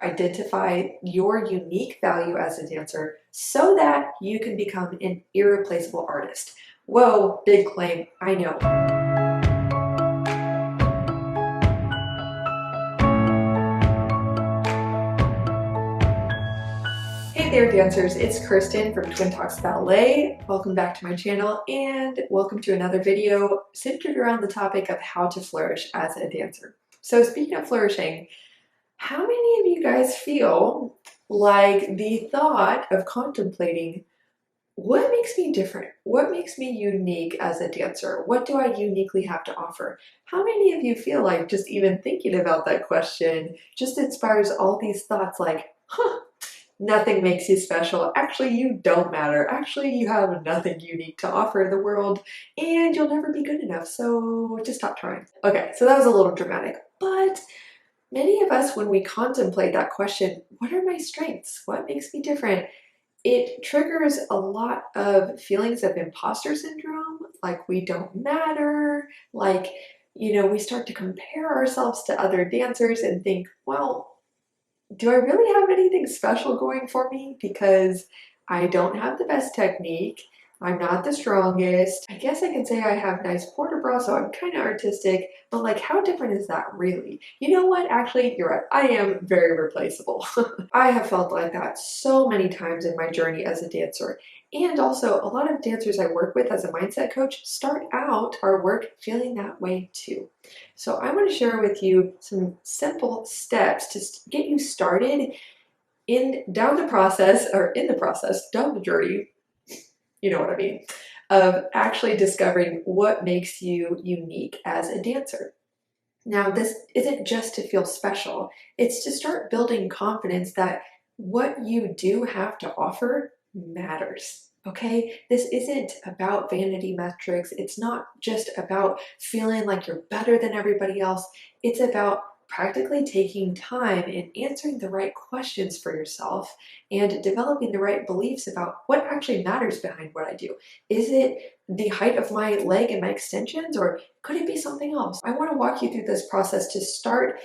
identify your unique value as a dancer so that you can become an irreplaceable artist. Whoa, big claim, I know. Hey there dancers, it's Kirsten from Twin Talks Ballet. Welcome back to my channel and welcome to another video centered around the topic of how to flourish as a dancer. So speaking of flourishing, how many of you guys feel like the thought of contemplating what makes me different? What makes me unique as a dancer? What do I uniquely have to offer? How many of you feel like just even thinking about that question just inspires all these thoughts like, huh, nothing makes you special. Actually, you don't matter. Actually, you have nothing unique to offer the world and you'll never be good enough. So just stop trying. Okay, so that was a little dramatic, but many of us, when we contemplate that question, what are my strengths? What makes me different? It triggers a lot of feelings of imposter syndrome, like we don't matter, like, we start to compare ourselves to other dancers and think, well, do I really have anything special going for me? Because I don't have the best technique. I'm not the strongest. I guess I can say I have nice port de bras, so I'm kind of artistic, but like how different is that really? You know what? Actually, you're right. I am very replaceable. I have felt like that so many times in my journey as a dancer. And also, a lot of dancers I work with as a mindset coach start out our work feeling that way too. So I want to share with you some simple steps to get you started down the process, down the journey, you know what I mean, of actually discovering what makes you unique as a dancer. Now, this isn't just to feel special, it's to start building confidence that what you do have to offer matters. Okay, this isn't about vanity metrics. It's not just about feeling like you're better than everybody else. It's about practically taking time and answering the right questions for yourself and developing the right beliefs about what actually matters behind what I do. Is it the height of my leg and my extensions, or could it be something else? I want to walk you through this process to start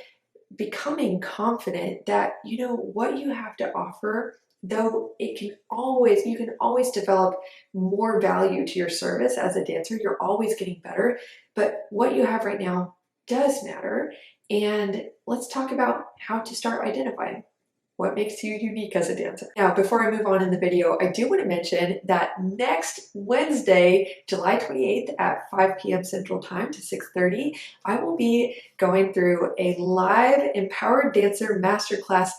becoming confident that what you have to offer, though you can always develop more value to your service as a dancer. You're always getting better, but what you have right now does matter. And let's talk about how to start identifying what makes you unique as a dancer. Now, before I move on in the video, I do want to mention that next Wednesday, July 28th at 5 p.m. Central Time to 6:30, I will be going through a live Empowered Dancer Masterclass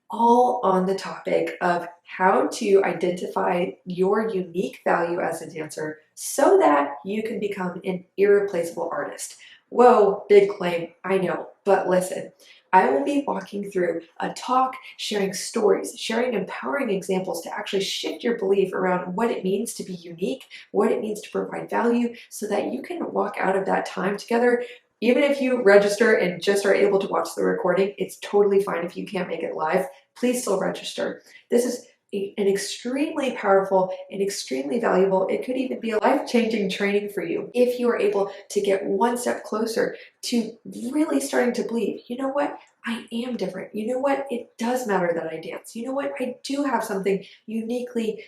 all on the topic of how to identify your unique value as a dancer so that you can become an irreplaceable artist. Whoa, big claim, I know, but listen. I will be walking through a talk, sharing stories, sharing empowering examples to actually shift your belief around what it means to be unique, what it means to provide value, so that you can walk out of that time together. Even if you register and just are able to watch the recording, it's totally fine if you can't make it live. Please still register. This is an extremely powerful and extremely valuable, it could even be a life-changing training for you if you are able to get one step closer to really starting to believe, you know what, I am different. You know what, it does matter that I dance. You know what, I do have something uniquely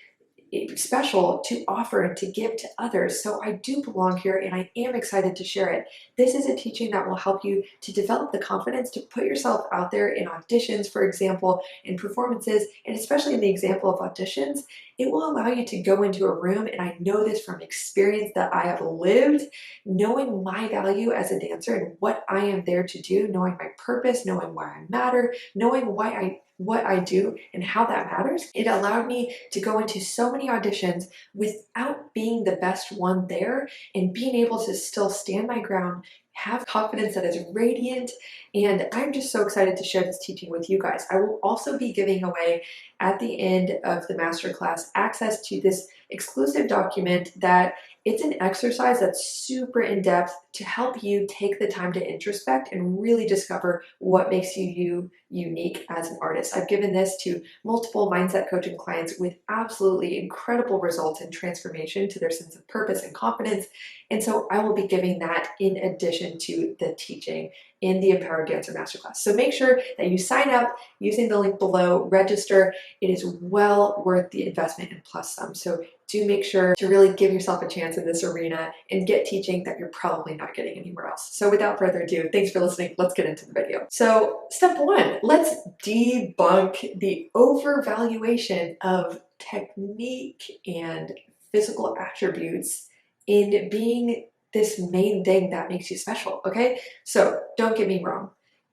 special to offer and to give to others. So I do belong here and I am excited to share it. This is a teaching that will help you to develop the confidence to put yourself out there in auditions, for example, in performances, and especially in the example of auditions. It will allow you to go into a room, and I know this from experience that I have lived, knowing my value as a dancer and what I am there to do, knowing my purpose, knowing why I matter, knowing what I do and how that matters. It allowed me to go into so many auditions without being the best one there and being able to still stand my ground, have confidence that is radiant, and I'm just so excited to share this teaching with you guys. I will also be giving away at the end of the masterclass access to this exclusive document that it's an exercise that's super in-depth to help you take the time to introspect and really discover what makes you unique as an artist. I've given this to multiple mindset coaching clients with absolutely incredible results and transformation to their sense of purpose and confidence. And so I will be giving that in addition addition to the teaching in the Empowered Dancer Masterclass. So make sure that you sign up using the link below, register. It is well worth the investment and plus some. So do make sure to really give yourself a chance in this arena and get teaching that you're probably not getting anywhere else. So without further ado, thanks for listening. Let's get into the video. So step one, let's debunk the overvaluation of technique and physical attributes in being this main thing that makes you special, okay? So don't get me wrong.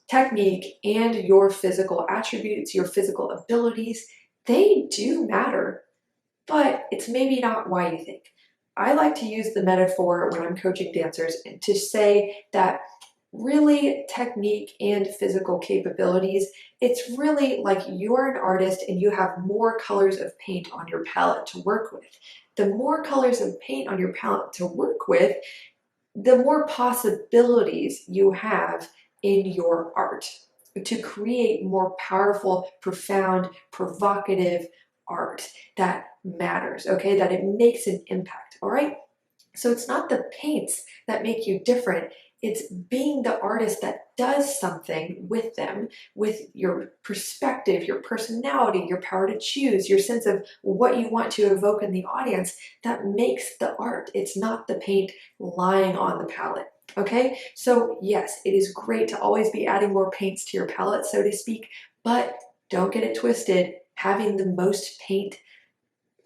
Technique and your physical attributes, your physical abilities, they do matter, but it's maybe not why you think. I like to use the metaphor when I'm coaching dancers to say that really technique and physical capabilities, it's really like you're an artist and you have more colors of paint on your palette to work with. The more colors of paint on your palette to work with, the more possibilities you have in your art to create more powerful, profound, provocative art that matters, okay? That it makes an impact, all right? So it's not the paints that make you different, it's being the artist that does something with them, with your perspective, your personality, your power to choose, your sense of what you want to evoke in the audience that makes the art. It's not the paint lying on the palette. Okay, so yes, it is great to always be adding more paints to your palette, so to speak, but don't get it twisted. Having the most paint,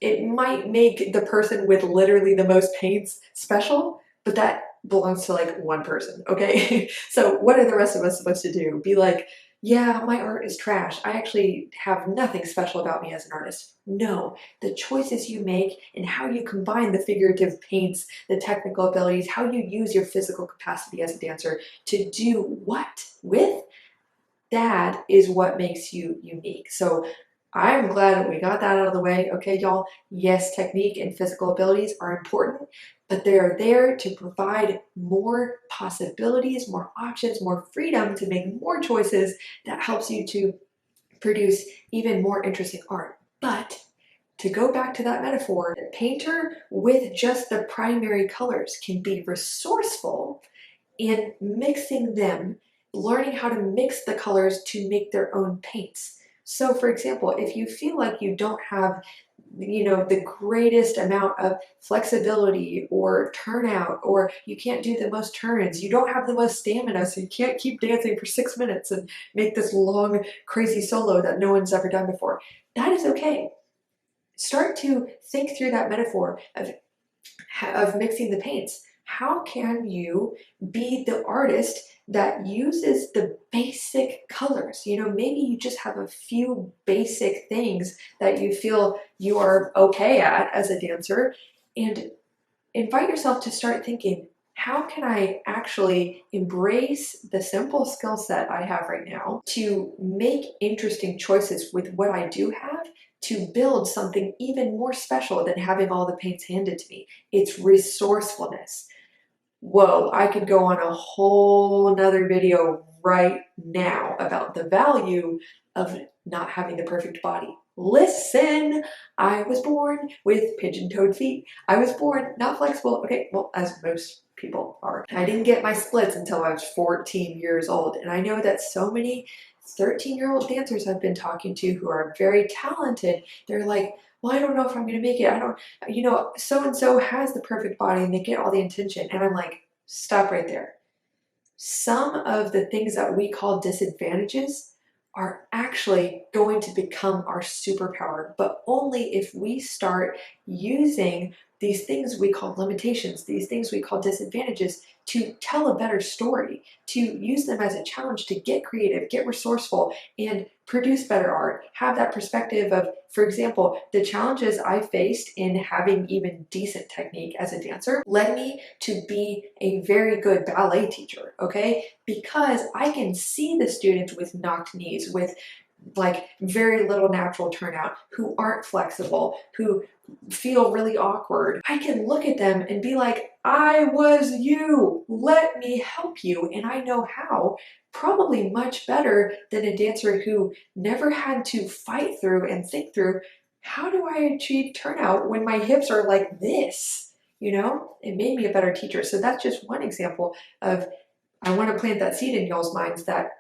it might make the person with literally the most paints special, but that belongs to like one person, okay? So what are the rest of us supposed to do? Be like, yeah, my art is trash. I actually have nothing special about me as an artist. No, the choices you make and how you combine the figurative paints, the technical abilities, how you use your physical capacity as a dancer to do what with, that is what makes you unique. So I'm glad that we got that out of the way. Okay, y'all, yes, technique and physical abilities are important, but they're there to provide more possibilities, more options, more freedom to make more choices that helps you to produce even more interesting art. But to go back to that metaphor, the painter with just the primary colors can be resourceful in mixing them, learning how to mix the colors to make their own paints. So for example, if you feel like you don't have, the greatest amount of flexibility or turnout, or you can't do the most turns, you don't have the most stamina, so you can't keep dancing for 6 minutes and make this long, crazy solo that no one's ever done before, that is okay. Start to think through that metaphor of mixing the paints. How can you be the artist that uses the basic colors? Maybe you just have a few basic things that you feel you are okay at as a dancer, and invite yourself to start thinking, how can I actually embrace the simple skill set I have right now to make interesting choices with what I do have to build something even more special than having all the paints handed to me? It's resourcefulness. Whoa, I could go on a whole nother video right now about the value of not having the perfect body. Listen, I was born with pigeon-toed feet. I was born not flexible. Okay, well, as most people are. I didn't get my splits until I was 14 years old. And I know that so many 13-year-old dancers I've been talking to who are very talented, they're like, well, I don't know if I'm going to make it. So-and-so has the perfect body and they get all the attention. And I'm like, stop right there. Some of the things that we call disadvantages are actually going to become our superpower, but only if we start using these things we call limitations, these things we call disadvantages, to tell a better story, to use them as a challenge to get creative, get resourceful, and produce better art. Have that perspective of, for example, the challenges I faced in having even decent technique as a dancer led me to be a very good ballet teacher, okay? Because I can see the students with knocked knees, with like very little natural turnout, who aren't flexible, who feel really awkward. I can look at them and be like, I was you, let me help you. And I know how, probably much better than a dancer who never had to fight through and think through, how do I achieve turnout when my hips are like this? It made me a better teacher. So that's just one example of I want to plant that seed in y'all's minds that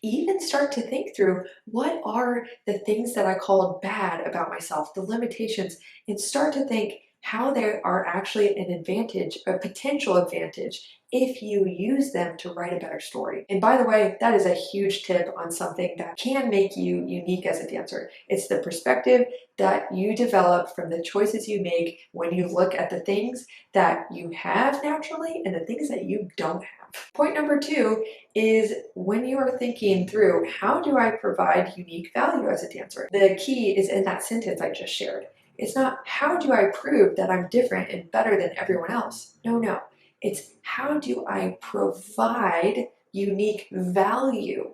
even start to think through what are the things that I called bad about myself, the limitations, and start to think how they are actually an advantage, a potential advantage, if you use them to write a better story. And by the way, that is a huge tip on something that can make you unique as a dancer. It's the perspective that you develop from the choices you make when you look at the things that you have naturally and the things that you don't have. Point number 2 is when you are thinking through, how do I provide unique value as a dancer? The key is in that sentence I just shared. It's not, how do I prove that I'm different and better than everyone else? No. It's, how do I provide unique value?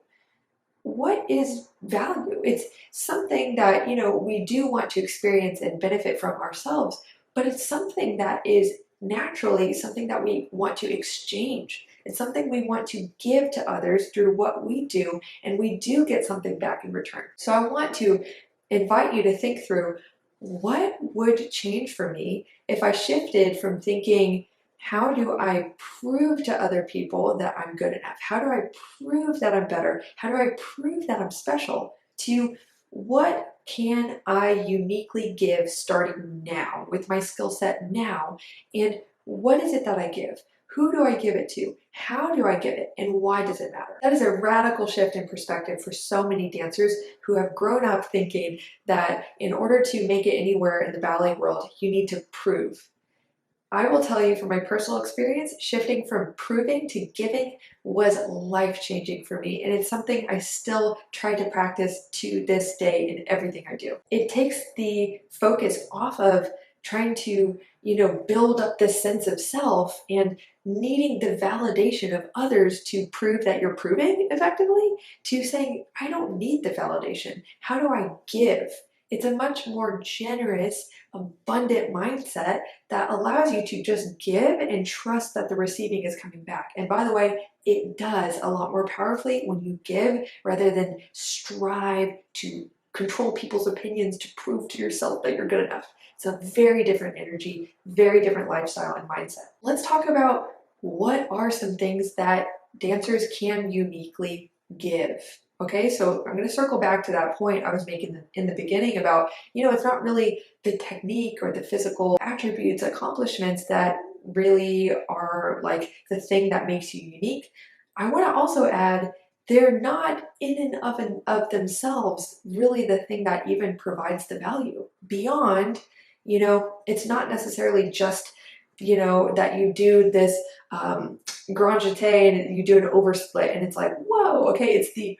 What is value? It's something that, we do want to experience and benefit from ourselves, but it's something that is naturally something that we want to exchange. It's something we want to give to others through what we do, and we do get something back in return. So I want to invite you to think through, what would change for me if I shifted from thinking, how do I prove to other people that I'm good enough? How do I prove that I'm better? How do I prove that I'm special? To, what can I uniquely give starting now with my skill set now? And what is it that I give? Who do I give it to? How do I give it? And why does it matter? That is a radical shift in perspective for so many dancers who have grown up thinking that in order to make it anywhere in the ballet world, you need to prove. I will tell you from my personal experience, shifting from proving to giving was life-changing for me, and it's something I still try to practice to this day in everything I do. It takes the focus off of trying to, build up this sense of self and needing the validation of others to prove that you're proving effectively, to saying, I don't need the validation. How do I give? It's a much more generous, abundant mindset that allows you to just give and trust that the receiving is coming back. And by the way, it does a lot more powerfully when you give rather than strive to control people's opinions to prove to yourself that you're good enough. It's a very different energy, very different lifestyle and mindset. Let's talk about what are some things that dancers can uniquely give. Okay, so I'm going to circle back to that point I was making in the beginning about, it's not really the technique or the physical attributes, accomplishments that really are like the thing that makes you unique. I want to also add, they're not in and of themselves really the thing that even provides the value. Beyond, it's not necessarily just, that you do this grand jeté and you do an oversplit and it's like, whoa, okay, it's the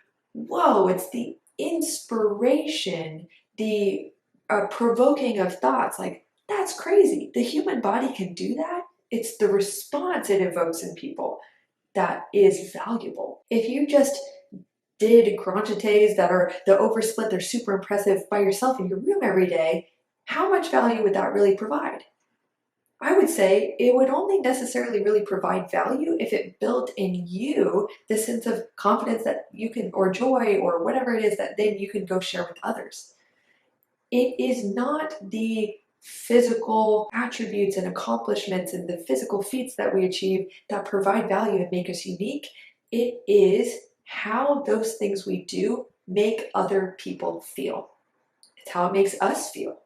inspiration, the provoking of thoughts, like, that's crazy. The human body can do that. It's the response it evokes in people that is valuable. If you just did grand jetés that are the oversplit, they're super impressive by yourself in your room every day, how much value would that really provide? I would say it would only necessarily really provide value if it built in you the sense of confidence that you can, or joy, or whatever it is that then you can go share with others. It is not the physical attributes and accomplishments and the physical feats that we achieve that provide value and make us unique. It is how those things we do make other people feel. It's how it makes us feel.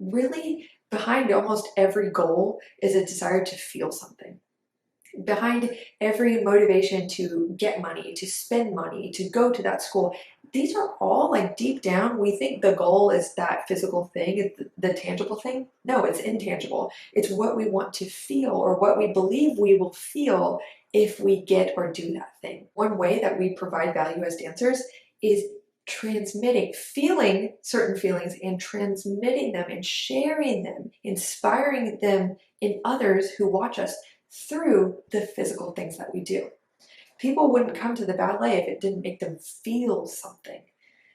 Really, behind almost every goal is a desire to feel something. Behind every motivation to get money, to spend money, to go to that school, these are all like deep down, we think the goal is that physical thing, it's the tangible thing. No, it's intangible. It's what we want to feel or what we believe we will feel if we get or do that thing. One way that we provide value as dancers is transmitting, feeling certain feelings and transmitting them and sharing them, inspiring them in others who watch us through the physical things that we do. People wouldn't come to the ballet if it didn't make them feel something.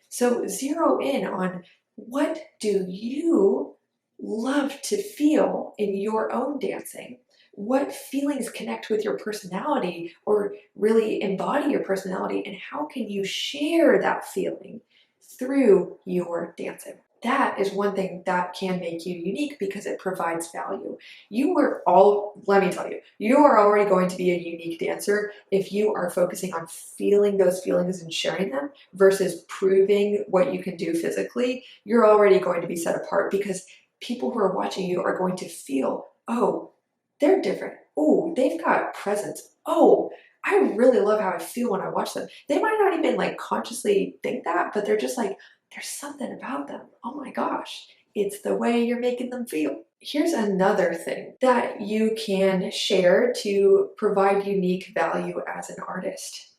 So zero in on, what do you love to feel in your own dancing? What feelings connect with your personality or really embody your personality, and how can you share that feeling through your dancing? that is one thing that can make you unique because it provides value. Let me tell you, you are already going to be a unique dancer if you are focusing on feeling those feelings and sharing them versus proving what you can do physically. You're already going to be set apart because people who are watching you are going to feel, oh, they're different. Oh, they've got presence. Oh, I really love how I feel when I watch them. They might not even like consciously think that, but they're just like, there's something about them. Oh my gosh, it's the way you're making them feel. Here's another thing that you can share to provide unique value as an artist.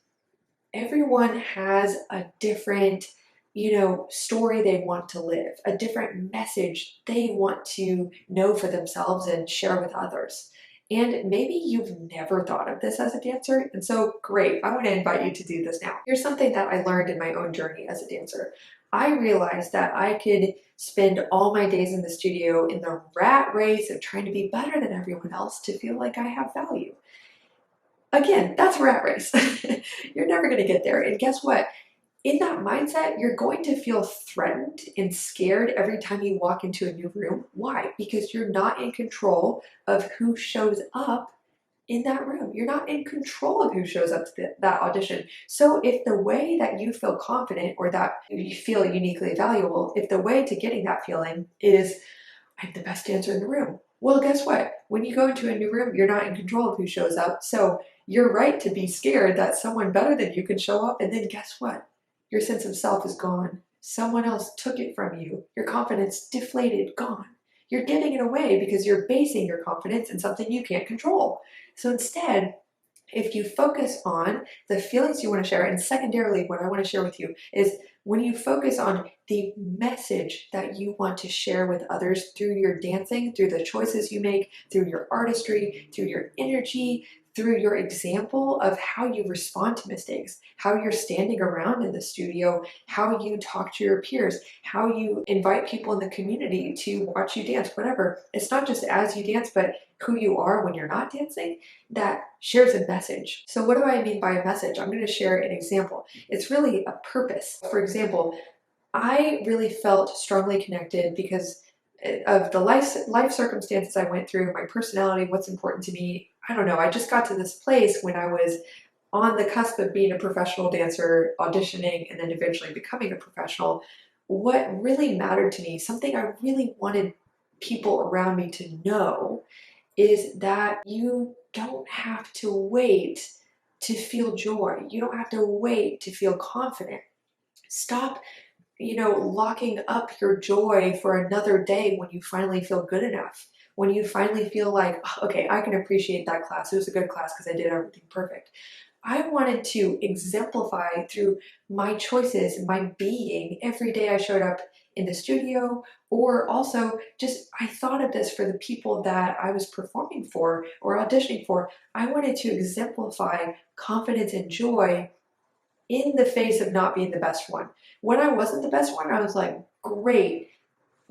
Everyone has a different, story they want to live, a different message they want to know for themselves and share with others. And maybe you've never thought of this as a dancer, and so great, I want to invite you to do this now. Here's something that I learned in my own journey as a dancer. I realized that I could spend all my days in the studio in the rat race of trying to be better than everyone else to feel like I have value. Again, that's a rat race. You're never going to get there. And guess what? In that mindset, you're going to feel threatened and scared every time you walk into a new room. Why? Because you're not in control of who shows up in that room. You're not in control of who shows up to that audition. So if the way that you feel confident or that you feel uniquely valuable, if the way to getting that feeling is, I'm the best dancer in the room. Well, guess what? When you go into a new room, you're not in control of who shows up. So you're right to be scared that someone better than you can show up. And then guess what? Your sense of self is gone. Someone else took it from you. Your confidence deflated, gone. You're giving it away because you're basing your confidence in something you can't control. So instead, if you focus on the feelings you want to share, and secondarily, what I want to share with you is when you focus on the message that you want to share with others through your dancing, through the choices you make, through your artistry, through your energy, through your example of how you respond to mistakes, how you're standing around in the studio, how you talk to your peers, how you invite people in the community to watch you dance, whatever. It's not just as you dance, but who you are when you're not dancing, that shares a message. So what do I mean by a message? I'm going to share an example. It's really a purpose. For example, I really felt strongly connected because of the life circumstances I went through, my personality, what's important to me. I don't know. I just got to this place when I was on the cusp of being a professional dancer, auditioning, and then eventually becoming a professional. What really mattered to me, something I really wanted people around me to know, is that you don't have to wait to feel joy. You don't have to wait to feel confident. Stop, locking up your joy for another day when you finally feel good enough. When you finally feel like, "Oh, okay, I can appreciate that class. It was a good class because I did everything perfect." I wanted to exemplify through my choices, my being, every day I showed up in the studio, or also just I thought of this for the people that I was performing for or auditioning for. I wanted to exemplify confidence and joy in the face of not being the best one. When I wasn't the best one, I was like, great.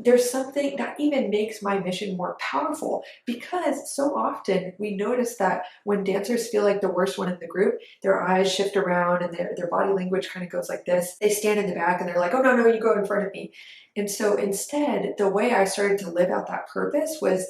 There's something that even makes my mission more powerful because so often we notice that when dancers feel like the worst one in the group, their eyes shift around and their body language kind of goes like this. They stand in the back and they're like, oh, no, you go in front of me. And so instead, the way I started to live out that purpose was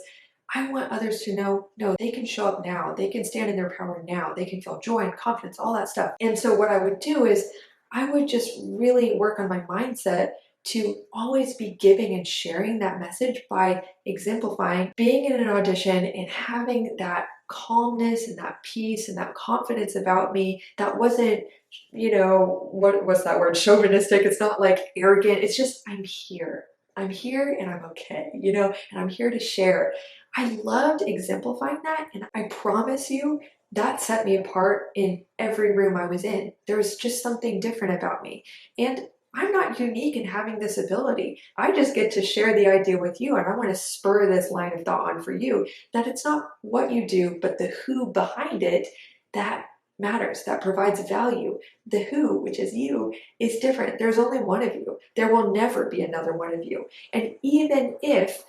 I want others to know, no, they can show up now. They can stand in their power now. They can feel joy and confidence, all that stuff. And so what I would do is I would just really work on my mindset to always be giving and sharing that message by exemplifying being in an audition and having that calmness and that peace and that confidence about me that wasn't, what's that word? Chauvinistic. It's not like arrogant. It's just, I'm here. I'm here and I'm okay, and I'm here to share. I loved exemplifying that, and I promise you, that set me apart in every room I was in. There was just something different about me. And I'm not unique in having this ability. I just get to share the idea with you, and I want to spur this line of thought on for you that it's not what you do, but the who behind it that matters, that provides value. The who, which is you, is different. There's only one of you. There will never be another one of you. And even if,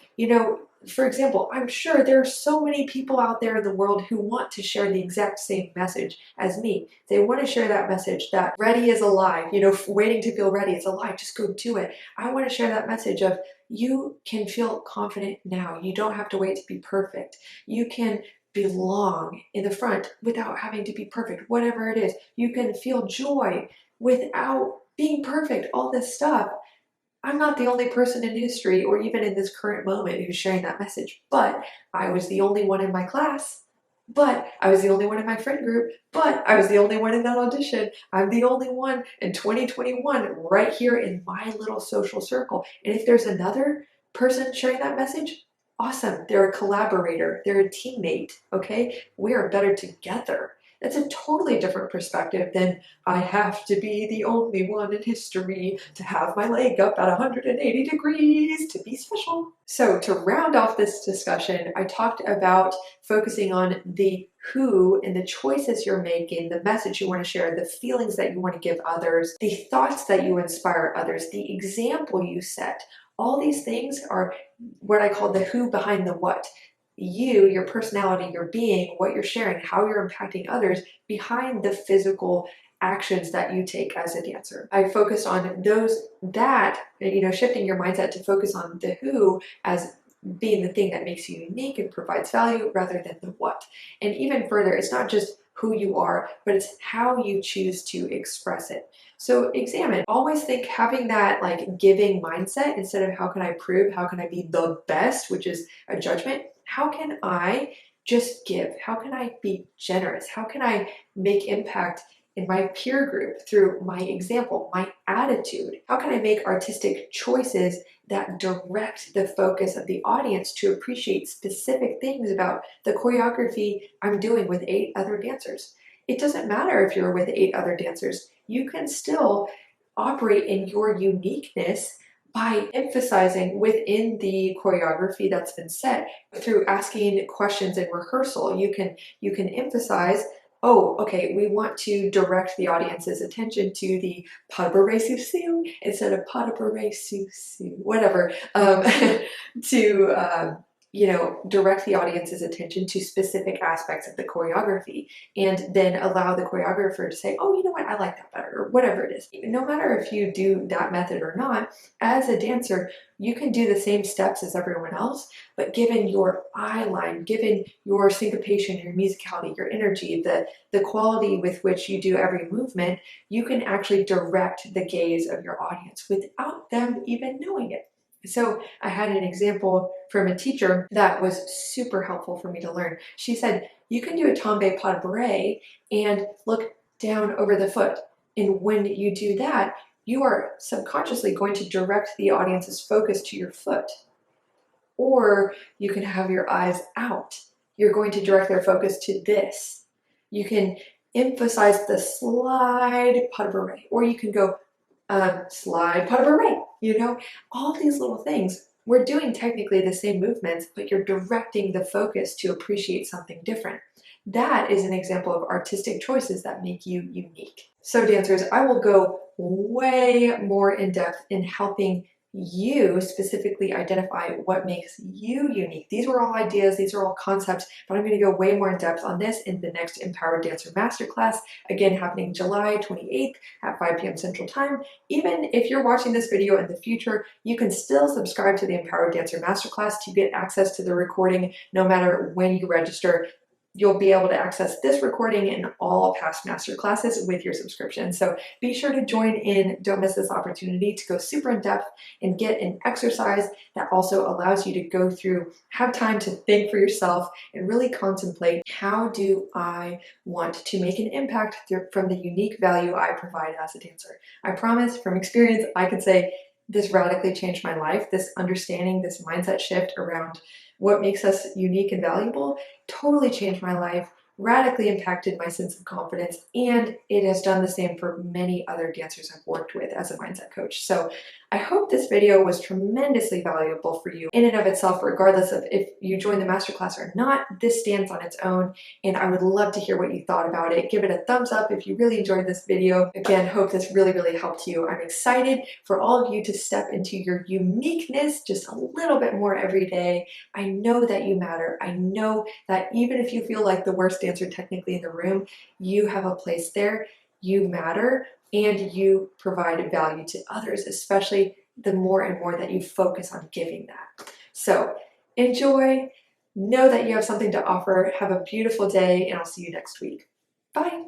For example, I'm sure there are so many people out there in the world who want to share the exact same message as me. They want to share that message that ready is a lie, waiting to feel ready is a lie, just go do it. I want to share that message of you can feel confident now. You don't have to wait to be perfect. You can belong in the front without having to be perfect, whatever it is. You can feel joy without being perfect, all this stuff. I'm not the only person in history or even in this current moment who's sharing that message, but I was the only one in my class, but I was the only one in my friend group, but I was the only one in that audition. I'm the only one in 2021 right here in my little social circle. And if there's another person sharing that message, awesome. They're a collaborator. They're a teammate, okay? We are better together. That's a totally different perspective than I have to be the only one in history to have my leg up at 180 degrees to be special. So to round off this discussion, I talked about focusing on the who and the choices you're making, the message you want to share, the feelings that you want to give others, the thoughts that you inspire others, the example you set. All these things are what I call the who behind the what. You, your personality, your being, what you're sharing, how you're impacting others behind the physical actions that you take as a dancer. I focused on shifting your mindset to focus on the who as being the thing that makes you unique and provides value rather than the what. And even further, it's not just who you are, but it's how you choose to express it. So examine, always think having that like giving mindset instead of how can I prove, how can I be the best, which is a judgment. How can I just give? How can I be generous? How can I make impact in my peer group through my example, my attitude? How can I make artistic choices that direct the focus of the audience to appreciate specific things about the choreography I'm doing with 8 other dancers? It doesn't matter if you're with 8 other dancers. You can still operate in your uniqueness by emphasizing within the choreography that's been set through asking questions in rehearsal. You can emphasize, oh, okay, we want to direct the audience's attention to the pas de bourrée sous sous instead of pas de bourrée sous sous, whatever, to direct the audience's attention to specific aspects of the choreography and then allow the choreographer to say, oh, you know what, I like that better, or whatever it is. No matter if you do that method or not, as a dancer, you can do the same steps as everyone else, but given your eye line, given your syncopation, your musicality, your energy, the quality with which you do every movement, you can actually direct the gaze of your audience without them even knowing it. So I had an example from a teacher that was super helpful for me to learn. She said, you can do a tombe pas de bourrée and look down over the foot. And when you do that, you are subconsciously going to direct the audience's focus to your foot. Or you can have your eyes out. You're going to direct their focus to this. You can emphasize the slide pas de bourrée, or you can go slide pas de bourrée. All these little things. We're doing technically the same movements, but you're directing the focus to appreciate something different. That is an example of artistic choices that make you unique. So dancers, I will go way more in depth in helping you specifically identify what makes you unique. These were all ideas, these are all concepts, but I'm going to go way more in depth on this in the next Empowered Dancer Masterclass, again happening July 28th at 5 p.m. Central Time. Even if you're watching this video in the future, you can still subscribe to the Empowered Dancer Masterclass to get access to the recording no matter when you register. You'll be able to access this recording and all past masterclasses with your subscription. So be sure to join in. Don't miss this opportunity to go super in depth and get an exercise that also allows you to go through, have time to think for yourself and really contemplate, how do I want to make an impact from the unique value I provide as a dancer? I promise from experience, I can say this radically changed my life. This understanding, this mindset shift around what makes us unique and valuable totally changed my life, radically impacted my sense of confidence, and it has done the same for many other dancers I've worked with as a mindset coach. So I hope this video was tremendously valuable for you in and of itself, regardless of if you join the masterclass or not. This stands on its own, and I would love to hear what you thought about it. Give it a thumbs up if you really enjoyed this video. Again, hope this really helped you. I'm excited for all of you to step into your uniqueness just a little bit more every day. I know that you matter. I know that even if you feel like the worst dancer technically in the room, you have a place there, you matter, and you provide value to others, especially the more and more that you focus on giving that. So enjoy, know that you have something to offer, have a beautiful day, and I'll see you next week. Bye.